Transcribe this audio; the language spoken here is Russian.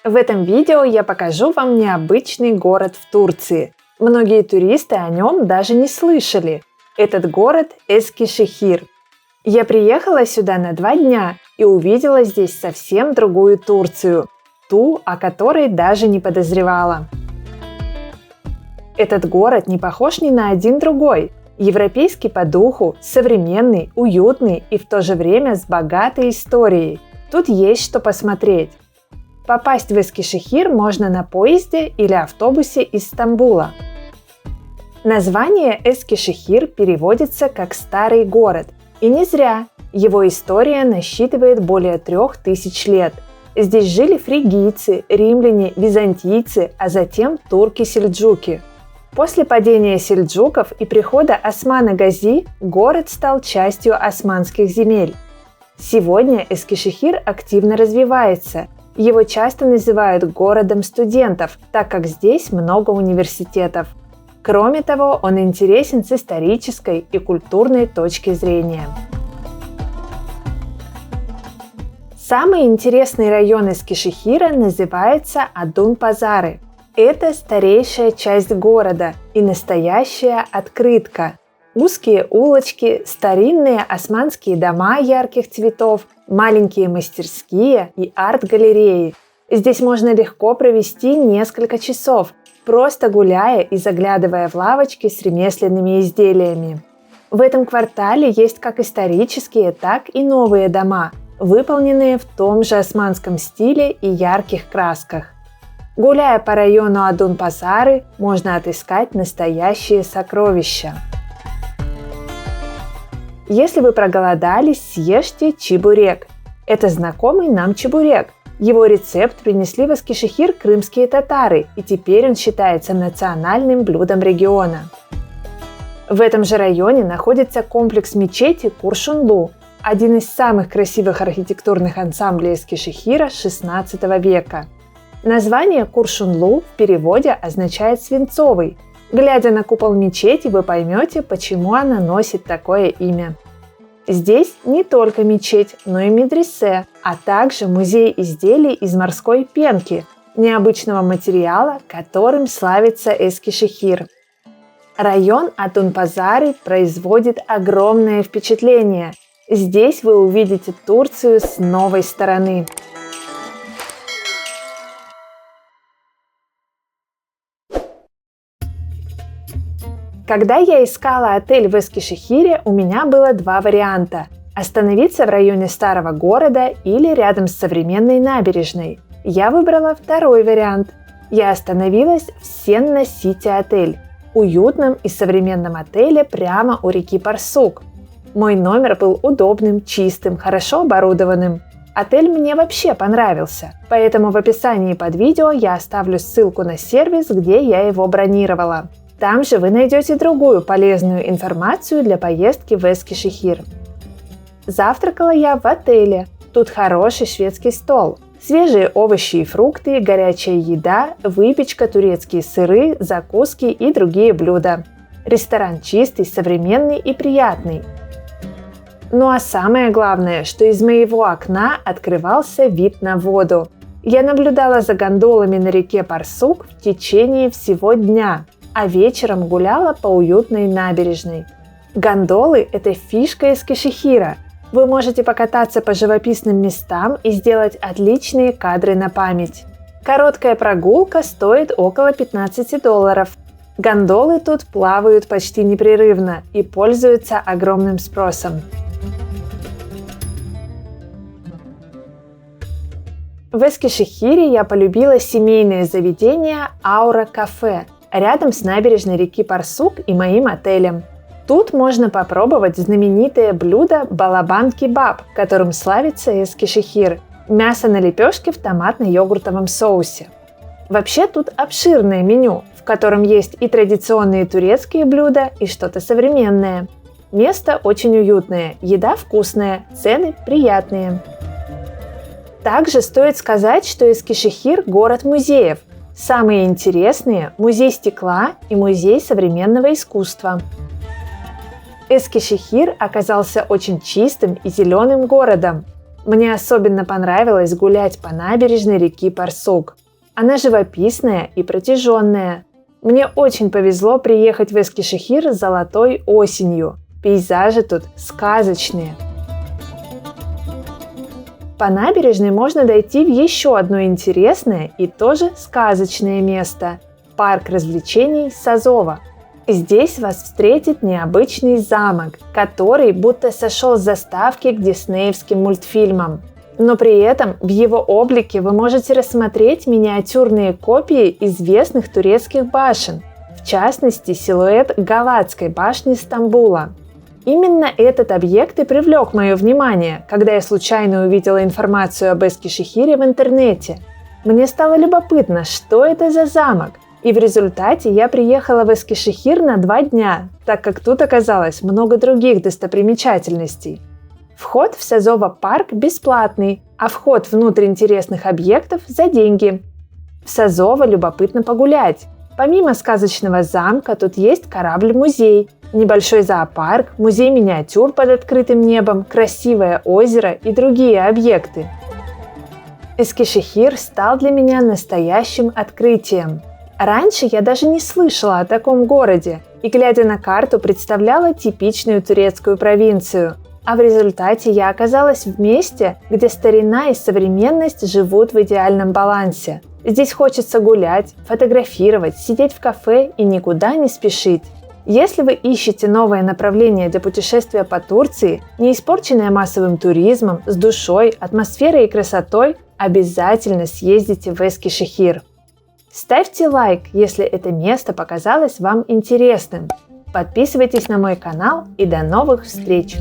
В этом видео я покажу вам необычный город в Турции. Многие туристы о нем даже не слышали. Этот город Эскишехир. Я приехала сюда на 2 дня и увидела здесь совсем другую Турцию. Ту, о которой даже не подозревала. Этот город не похож ни на один другой. Европейский по духу, современный, уютный и в то же время с богатой историей. Тут есть что посмотреть. Попасть в Эскишехир можно на поезде или автобусе из Стамбула. Название Эскишехир переводится как «старый город». И не зря. Его история насчитывает более 3000 лет. Здесь жили фригийцы, римляне, византийцы, а затем турки-сельджуки. После падения сельджуков и прихода Османа Гази город стал частью османских земель. Сегодня Эскишехир активно развивается. Его часто называют городом студентов, так как здесь много университетов. Кроме того, он интересен с исторической и культурной точки зрения. Самый интересный район Эскишехира называется Адун-Пазары. Это старейшая часть города и настоящая открытка. Узкие улочки, старинные османские дома ярких цветов, маленькие мастерские и арт-галереи. Здесь можно легко провести несколько часов, просто гуляя и заглядывая в лавочки с ремесленными изделиями. В этом квартале есть как исторические, так и новые дома, выполненные в том же османском стиле и ярких красках. Гуляя по району Адун-Пазары, можно отыскать настоящие сокровища. Если вы проголодались, съешьте чебурек. Это знакомый нам чебурек. Его рецепт принесли в Эскишехир крымские татары, и теперь он считается национальным блюдом региона. В этом же районе находится комплекс мечети Куршунлу, один из самых красивых архитектурных ансамблей Эскишехира XVI века. Название Куршунлу в переводе означает «свинцовый». Глядя на купол мечети, вы поймете, почему она носит такое имя. Здесь не только мечеть, но и медресе, а также музей изделий из морской пенки, необычного материала, которым славится Эскишехир. Район Адун-Пазары производит огромное впечатление. Здесь вы увидите Турцию с новой стороны. Когда я искала отель в Эскишехире, у меня было 2 варианта – остановиться в районе старого города или рядом с современной набережной. Я выбрала второй вариант. Я остановилась в Сенна-Сити отель, уютном и современном отеле прямо у реки Парсук. Мой номер был удобным, чистым, хорошо оборудованным. Отель мне вообще понравился, поэтому в описании под видео я оставлю ссылку на сервис, где я его бронировала. Там же вы найдете другую полезную информацию для поездки в Эскишехир. Завтракала я в отеле. Тут хороший шведский стол. Свежие овощи и фрукты, горячая еда, выпечка, турецкие сыры, закуски и другие блюда. Ресторан чистый, современный и приятный. Ну а самое главное, что из моего окна открывался вид на воду. Я наблюдала за гондолами на реке Парсук в течение всего дня, а вечером гуляла по уютной набережной. Гондолы – это фишка Эскишехира. Вы можете покататься по живописным местам и сделать отличные кадры на память. Короткая прогулка стоит около $15. Гондолы тут плавают почти непрерывно и пользуются огромным спросом. В Эскишехире я полюбила семейное заведение Аура Кафе рядом с набережной реки Парсук и моим отелем. Тут можно попробовать знаменитое блюдо балабан-кебаб, которым славится Эскишехир – мясо на лепешке в томатно-йогуртовом соусе. Вообще тут обширное меню, в котором есть и традиционные турецкие блюда, и что-то современное. Место очень уютное, еда вкусная, цены приятные. Также стоит сказать, что Эскишехир – город музеев. Самые интересные – музей стекла и музей современного искусства. Эскишехир оказался очень чистым и зеленым городом. Мне особенно понравилось гулять по набережной реки Парсук. Она живописная и протяженная. Мне очень повезло приехать в Эскишехир золотой осенью. Пейзажи тут сказочные. По набережной можно дойти в еще одно интересное и тоже сказочное место – парк развлечений Сазова. Здесь вас встретит необычный замок, который будто сошел с заставки к диснеевским мультфильмам. Но при этом в его облике вы можете рассмотреть миниатюрные копии известных турецких башен, в частности силуэт Галатской башни Стамбула. Именно этот объект и привлек мое внимание, когда я случайно увидела информацию об Эскишехире в интернете. Мне стало любопытно, что это за замок, и в результате я приехала в Эскишехир на 2 дня, так как тут оказалось много других достопримечательностей. Вход в Сазова парк бесплатный, а вход внутрь интересных объектов за деньги. В Сазово любопытно погулять. Помимо сказочного замка тут есть корабль-музей, небольшой зоопарк, музей миниатюр под открытым небом, красивое озеро и другие объекты. Эскишехир стал для меня настоящим открытием. Раньше я даже не слышала о таком городе и, глядя на карту, представляла типичную турецкую провинцию. А в результате я оказалась в месте, где старина и современность живут в идеальном балансе. Здесь хочется гулять, фотографировать, сидеть в кафе и никуда не спешить. Если вы ищете новое направление для путешествия по Турции, не испорченное массовым туризмом, с душой, атмосферой и красотой, обязательно съездите в Эскишехир. Ставьте лайк, если это место показалось вам интересным. Подписывайтесь на мой канал и до новых встреч!